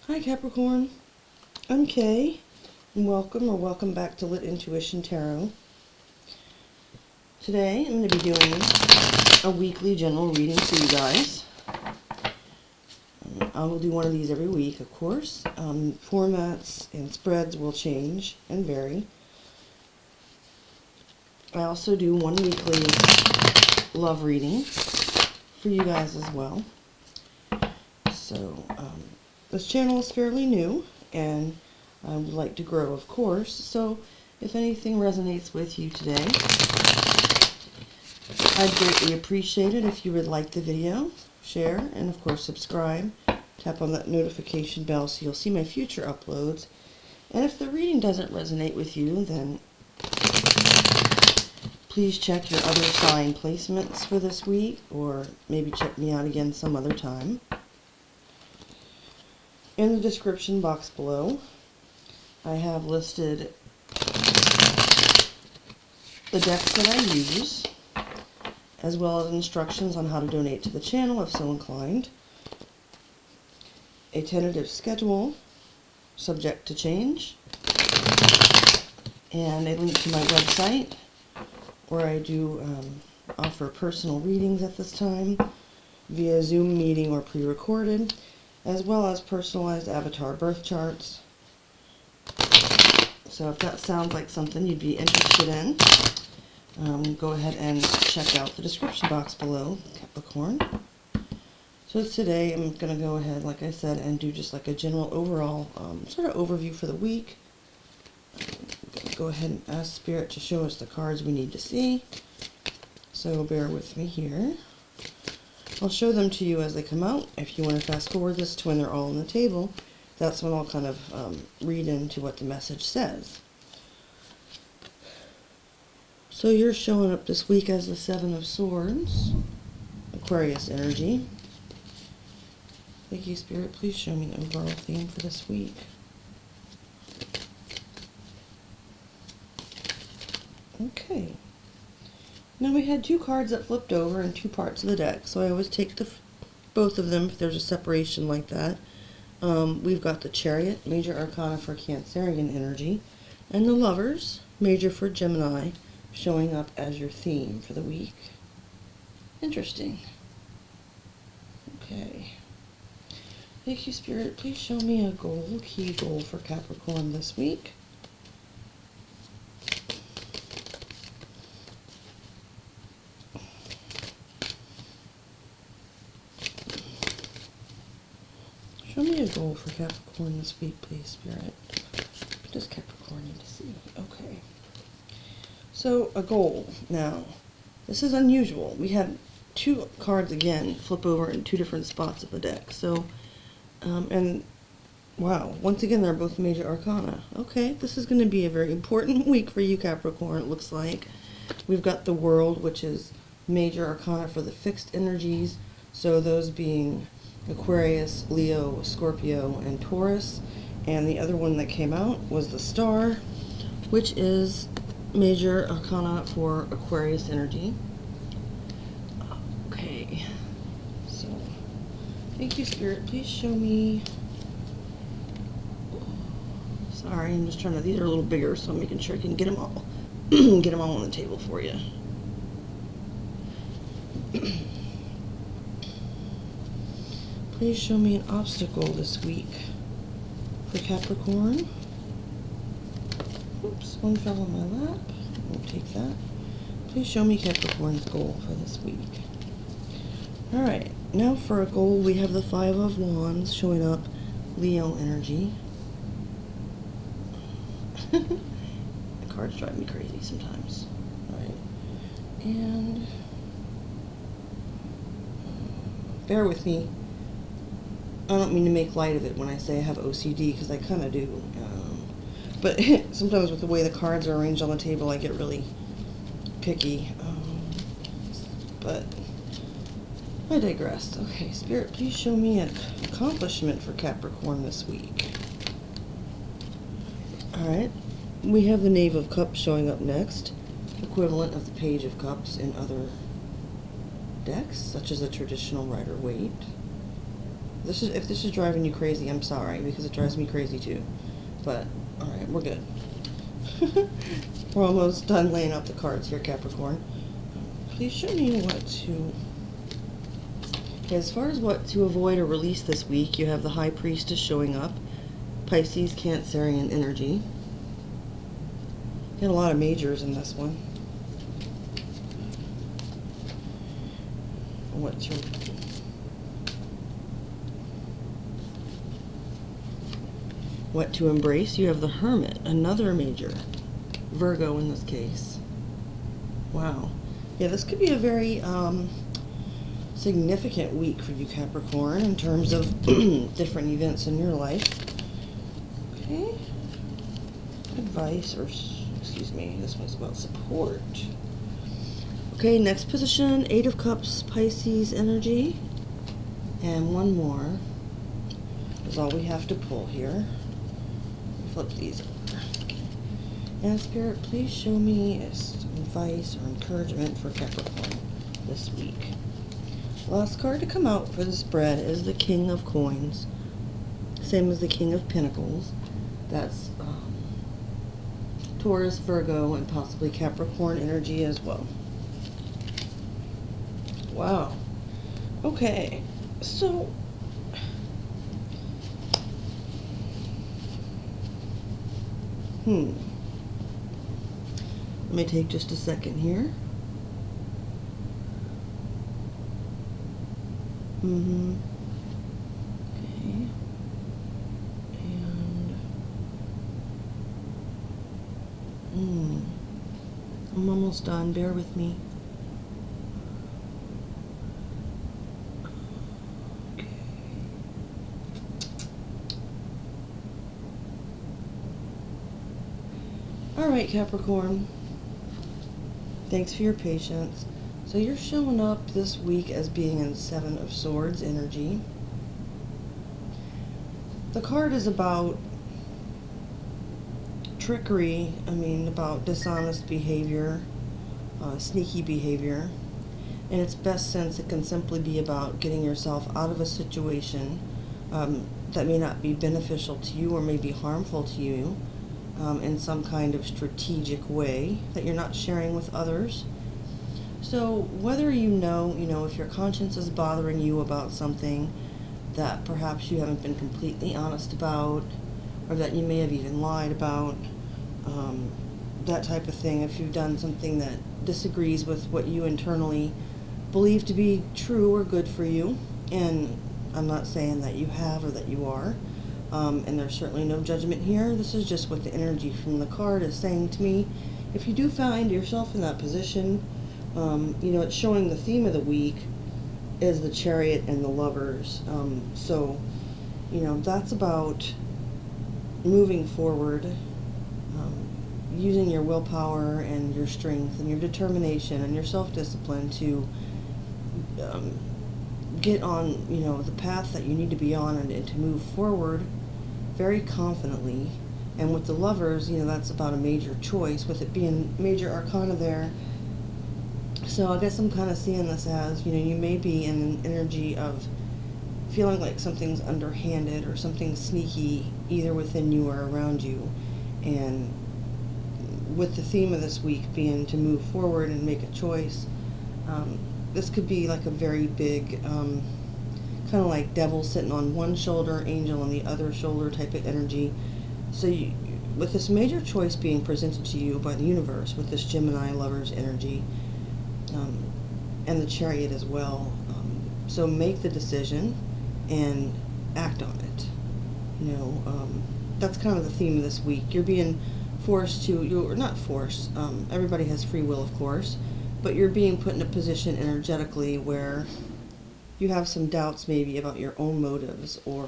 Hi Capricorn, I'm Kay, and welcome back to Lit Intuition Tarot. Today I'm going to be doing a weekly general reading for you guys. I will do one of these every week, of course. Formats and spreads will change and vary. I also do one weekly love reading for you guys as well. So, this channel is fairly new, and I would like to grow, of course, so if anything resonates with you today, I'd greatly appreciate it if you would like the video, share, and of course subscribe. Tap on that notification bell so you'll see my future uploads. And if the reading doesn't resonate with you, then please check your other sign placements for this week, or maybe check me out again some other time. In the description box below, I have listed the decks that I use, as well as instructions on how to donate to the channel if so inclined, a tentative schedule, subject to change, and a link to my website, where I do offer personal readings at this time, via Zoom meeting or pre-recorded, as well as personalized avatar birth charts. So if that sounds like something you'd be interested in, go ahead and check out the description box below, Capricorn. So today I'm going to go ahead, like I said, and do just like a general overall sort of overview for the week. Go ahead and ask Spirit to show us the cards we need to see. So bear with me here. I'll show them to you as they come out. If you want to fast forward this to when they're all on the table, that's when I'll kind of read into what the message says. So you're showing up this week as the Seven of Swords, Aquarius energy. Thank you, Spirit. Please show me the overall theme for this week. Okay. Now we had two cards that flipped over in two parts of the deck, so I always take both of them if there's a separation like that. We've got the Chariot, Major Arcana for Cancerian energy, and the Lovers, Major for Gemini, showing up as your theme for the week. Interesting. Okay. Thank you, Spirit. Please show me a key goal for Capricorn this week. Show me a goal for Capricorn this week, please, Spirit. What does Capricorn need to see? Okay. So, a goal. Now, this is unusual. We had two cards again flip over in two different spots of the deck. So, and wow, once again, they're both Major Arcana. Okay, this is going to be a very important week for you, Capricorn, it looks like. We've got the World, which is Major Arcana for the fixed energies. So, those being Aquarius, Leo, Scorpio, and Taurus. And the other one that came out was the Star, which is Major Arcana for Aquarius energy. Okay, so thank you, Spirit. Please show me. Sorry, I'm just trying to. These are a little bigger, so I'm making sure I can get them all, get them all on the table for you. Please show me an obstacle this week for Capricorn. Oops, one fell on my lap. Won't take that. Please show me Capricorn's goal for this week. Alright, now for a goal, we have the Five of Wands showing up, Leo energy. The cards drive me crazy sometimes. Alright, and bear with me. I don't mean to make light of it when I say I have OCD, because I kind of do. But sometimes with the way the cards are arranged on the table, I get really picky. But I digress. Okay, Spirit, please show me an accomplishment for Capricorn this week. Alright, we have the Knave of Cups showing up next, equivalent of the Page of Cups in other decks, such as a traditional Rider-Waite. This is, if this is driving you crazy, I'm sorry, because it drives me crazy too. But, alright, we're good. We're almost done laying out the cards here, Capricorn. Please show me what to... Okay, as far as what to avoid or release this week, you have the High Priestess showing up. Pisces, Cancerian energy. Got a lot of majors in this one. What to embrace? You have the Hermit, another major. Virgo in this case. Wow. Yeah, this could be a very significant week for you, Capricorn, in terms of different events in your life. Okay. Advice, or excuse me, this one's about support. Okay, next position, Eight of Cups, Pisces energy. And one more is all we have to pull here. Flip these over. And Spirit, please show me advice or encouragement for Capricorn this week. Last card to come out for the spread is the King of Coins. Same as the King of Pentacles. That's Taurus, Virgo, and possibly Capricorn energy as well. Wow. Okay. So... Let me take just a second here. Okay. And I'm almost done. Bear with me. Okay. All right, Capricorn. Thanks for your patience. So you're showing up this week as being in Seven of Swords energy. The card is about trickery, about dishonest behavior, sneaky behavior. In its best sense, it can simply be about getting yourself out of a situation that may not be beneficial to you or may be harmful to you in some kind of strategic way that you're not sharing with others. So whether you know, if your conscience is bothering you about something that perhaps you haven't been completely honest about, or that you may have even lied about, that type of thing, if you've done something that disagrees with what you internally believe to be true or good for you, and I'm not saying that you have or that you are, and there's certainly no judgment here. This is just what the energy from the card is saying to me. If you do find yourself in that position, it's showing the theme of the week is the Chariot and the Lovers. So, that's about moving forward, using your willpower and your strength and your determination and your self-discipline to get on, the path that you need to be on, and to move forward very confidently. And with the Lovers, that's about a major choice, with it being major arcana there. So I guess I'm kind of seeing this as, you may be in an energy of feeling like something's underhanded or something sneaky either within you or around you. And with the theme of this week being to move forward and make a choice, this could be like a very big, kind of like devil sitting on one shoulder, angel on the other shoulder type of energy. So with this major choice being presented to you by the universe, with this Gemini Lovers energy, and the Chariot as well. So make the decision and act on it. That's kind of the theme of this week. You're being forced to, you're not forced, everybody has free will, of course, but you're being put in a position energetically where you have some doubts maybe about your own motives, or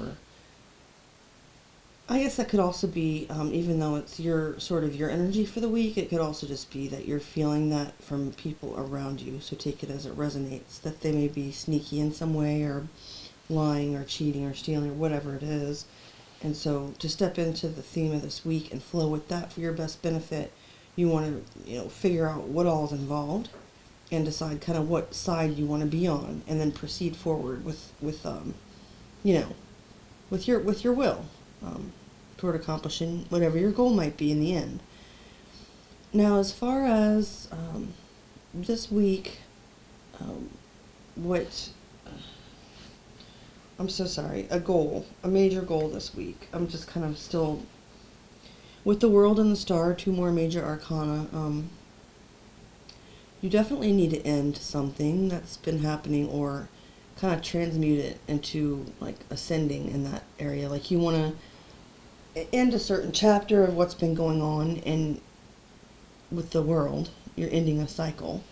I guess that could also be, even though it's your energy for the week, it could also just be that you're feeling that from people around you. So take it as it resonates, that they may be sneaky in some way, or lying, or cheating, or stealing, or whatever it is. And so to step into the theme of this week and flow with that for your best benefit, you want to, figure out what all is involved and decide kind of what side you want to be on, and then proceed forward with you know, with your will, toward accomplishing whatever your goal might be in the end. Now, as far as this week, what I'm so sorry, a major goal this week. I'm just kind of still with the World and the Star, 2 more major arcana. You definitely need to end something that's been happening, or kind of transmute it into like ascending in that area. Like you want to end a certain chapter of what's been going on, and with the World, you're ending a cycle.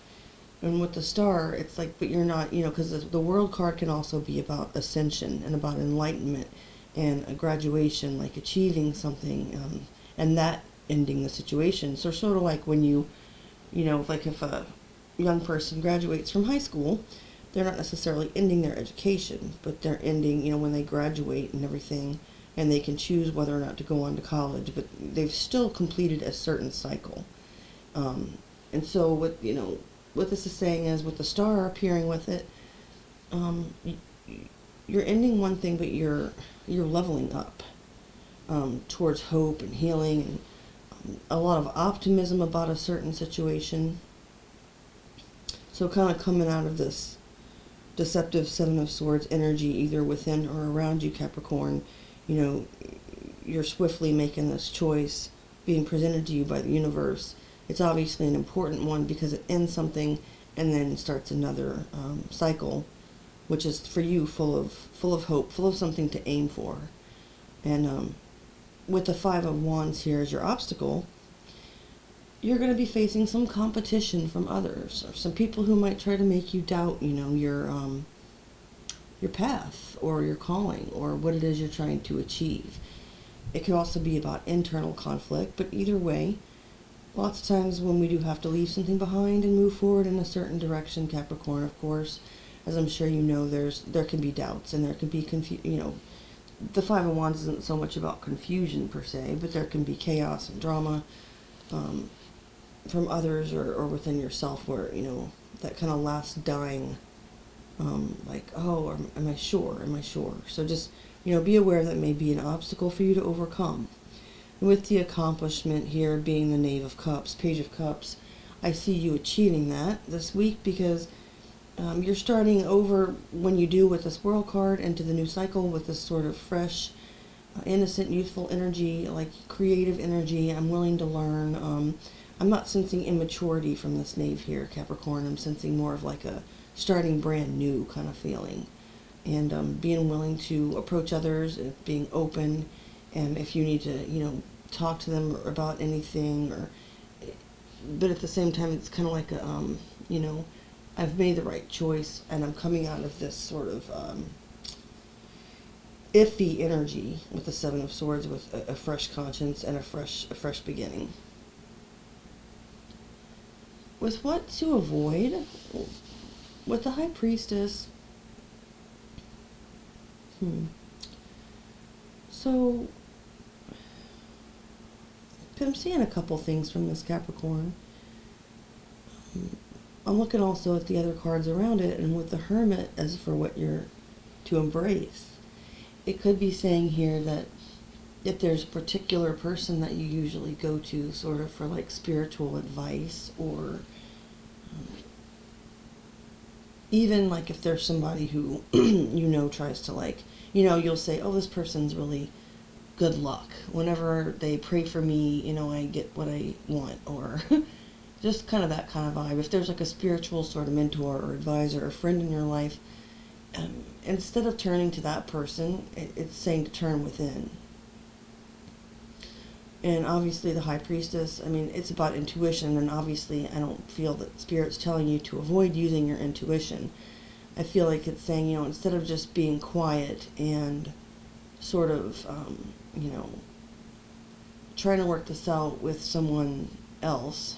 And with the Star, it's like, but you're not, because the World card can also be about ascension and about enlightenment and a graduation, like achieving something, and that ending the situation. So sort of like when like if a young person graduates from high school, they're not necessarily ending their education, but they're ending, when they graduate and everything, and they can choose whether or not to go on to college, but they've still completed a certain cycle. And so what this is saying is, with the Star appearing with it, you're ending one thing, but you're leveling up towards hope and healing, and a lot of optimism about a certain situation. So kind of coming out of this deceptive 7 of Swords energy, either within or around you, Capricorn, you're swiftly making this choice being presented to you by the universe. It's obviously an important one because it ends something and then starts another cycle, which is for you full of hope, full of something to aim for. And with the 5 of Wands here as your obstacle, you're going to be facing some competition from others, or some people who might try to make you doubt, your path or your calling or what it is you're trying to achieve. It could also be about internal conflict, but either way, lots of times when we do have to leave something behind and move forward in a certain direction, Capricorn, of course, as I'm sure you know, there can be doubts and there can be the 5 of Wands isn't so much about confusion per se, but there can be chaos and drama from others or within yourself, where that kind of last dying, like, oh, am I sure? So just be aware that may be an obstacle for you to overcome. With the accomplishment here being the Knave of Cups, Page of Cups, I see you achieving that this week, because you're starting over when you do with this World card into the new cycle with this sort of fresh, innocent, youthful energy, like creative energy. I'm willing to learn. I'm not sensing immaturity from this Knave here, Capricorn. I'm sensing more of like a starting brand new kind of feeling. And being willing to approach others, being open, and if you need to, talk to them about anything, but at the same time, it's kind of like I've made the right choice, and I'm coming out of this sort of iffy energy with the 7 of Swords, with a fresh conscience and a fresh beginning. With what to avoid, with the High Priestess, so I'm seeing a couple things from this Capricorn. I'm looking also at the other cards around it, and with the Hermit as for what you're to embrace. It could be saying here that if there's a particular person that you usually go to sort of for like spiritual advice, or even like if there's somebody who tries to like, you'll say, oh, this person's really good luck. Whenever they pray for me, I get what I want, or just kind of that kind of vibe. If there's like a spiritual sort of mentor or advisor or friend in your life, instead of turning to that person, it's saying to turn within. And obviously the High Priestess, it's about intuition, and obviously I don't feel that Spirit's telling you to avoid using your intuition. I feel like it's saying, instead of just being quiet and sort of, trying to work this out with someone else.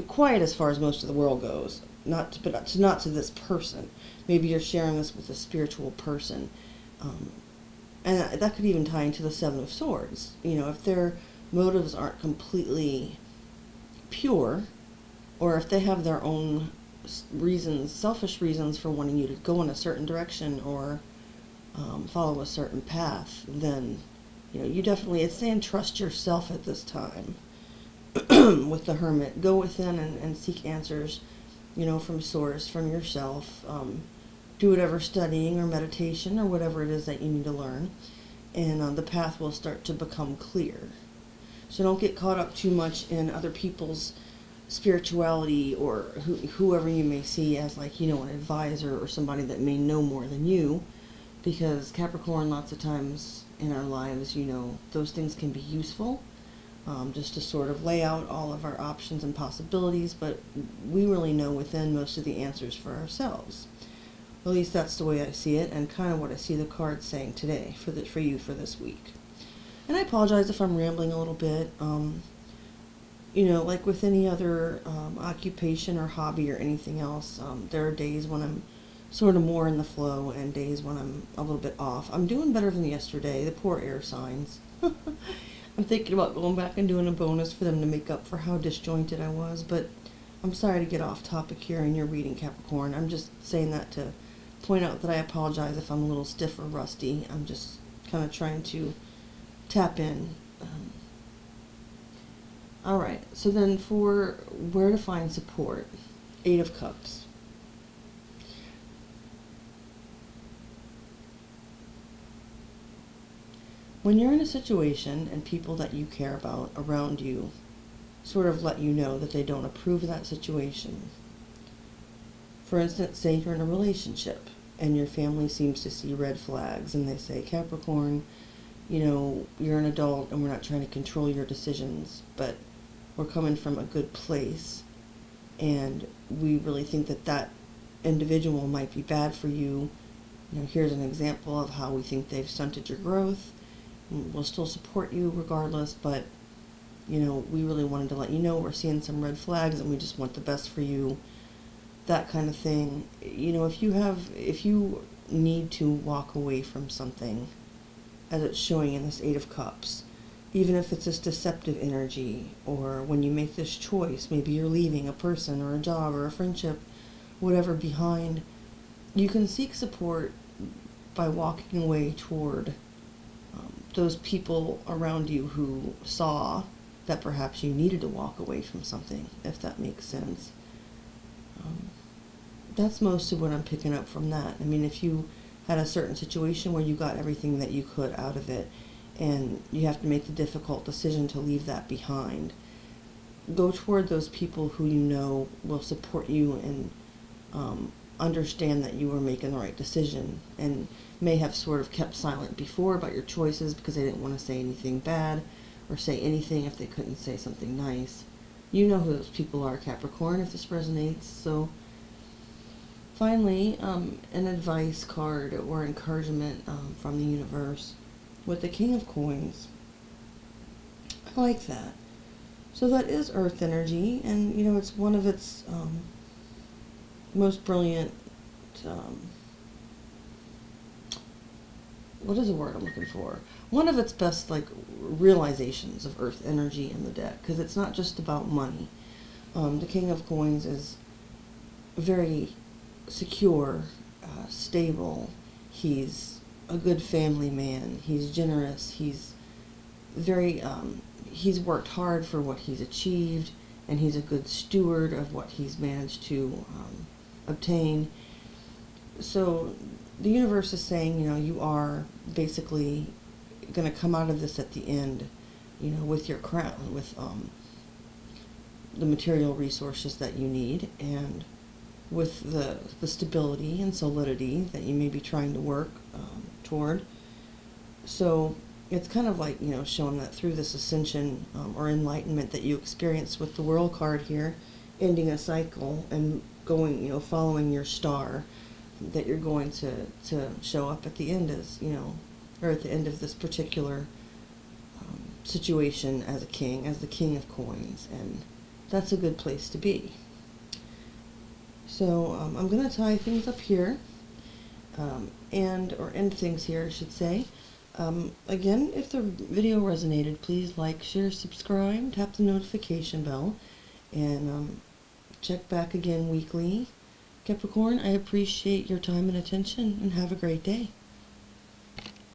Quiet as far as most of the world goes, not to this person. Maybe you're sharing this with a spiritual person. And that could even tie into the 7 of Swords. If their motives aren't completely pure, or if they have their own reasons, selfish reasons for wanting you to go in a certain direction, or follow a certain path, then, you know, you definitely, it's saying trust yourself at this time. With the Hermit, go within and seek answers, you know, from source, from yourself. Do whatever studying or meditation or whatever it is that you need to learn, and the path will start to become clear. So don't get caught up too much in other people's spirituality, or whoever you may see as, like, you know, an advisor or somebody that may know more than you, because Capricorn, lots of times in our lives, you know, those things can be useful, just to sort of lay out all of our options and possibilities, but we really know within most of the answers for ourselves. At least that's the way I see it, and kind of what I see the cards saying today for you for this week. And I apologize if I'm rambling a little bit. You know, like with any other occupation or hobby or anything else, there are days when I'm sort of more in the flow and days when I'm a little bit off. I'm doing better than yesterday, the poor air signs. I'm thinking about going back and doing a bonus for them to make up for how disjointed I was, but I'm sorry to get off topic here in your reading, Capricorn. I'm just saying that to point out that I apologize if I'm a little stiff or rusty. I'm just kind of trying to tap in. Alright, so then for where to find support, 8 of Cups. When you're in a situation and people that you care about around you sort of let you know that they don't approve of that situation. For instance, say you're in a relationship and your family seems to see red flags and they say, Capricorn, you know, you're an adult and we're not trying to control your decisions, but we're coming from a good place and we really think that that individual might be bad for you. You know, here's an example of how we think they've stunted your growth. We'll still support you regardless, but, you know, we really wanted to let you know we're seeing some red flags and we just want the best for you. That kind of thing. You know, if you need to walk away from something, as it's showing in this 8 of Cups, even if it's this deceptive energy, or when you make this choice, maybe you're leaving a person or a job or a friendship, whatever behind, you can seek support by walking away toward those people around you who saw that perhaps you needed to walk away from something, if that makes sense. That's most of what I'm picking up from that. I mean, if you had a certain situation where you got everything that you could out of it, and you have to make the difficult decision to leave that behind, go toward those people who you know will support you and understand that you were making the right decision, and may have sort of kept silent before about your choices because they didn't want to say anything bad or say anything if they couldn't say something nice. You know who those people are, Capricorn, if this resonates. So finally, an advice card or encouragement from the universe with the King of Coins. I like that. So that is earth energy, and you know, it's one of its most brilliant, what is the word I'm looking for? One of its best, like, realizations of earth energy in the deck, because it's not just about money. The King of Coins is very secure, stable. He's a good family man. He's generous. He's very, he's worked hard for what he's achieved, and he's a good steward of what he's managed to obtain. So the universe is saying, you know, you are basically going to come out of this at the end, you know, with your crown, with the material resources that you need, and with the stability and solidity that you may be trying to work toward. So it's kind of like, you know, showing that through this ascension or enlightenment that you experience with the World card here, ending a cycle and going, you know, following your star, that you're going to show up at the end as, you know, or at the end of this particular situation as a king, as the King of Coins, and that's a good place to be. So I'm going to tie things up here, or end things here, I should say. Again, if the video resonated, please like, share, subscribe, tap the notification bell, and check back again weekly. Capricorn, I appreciate your time and attention, and have a great day.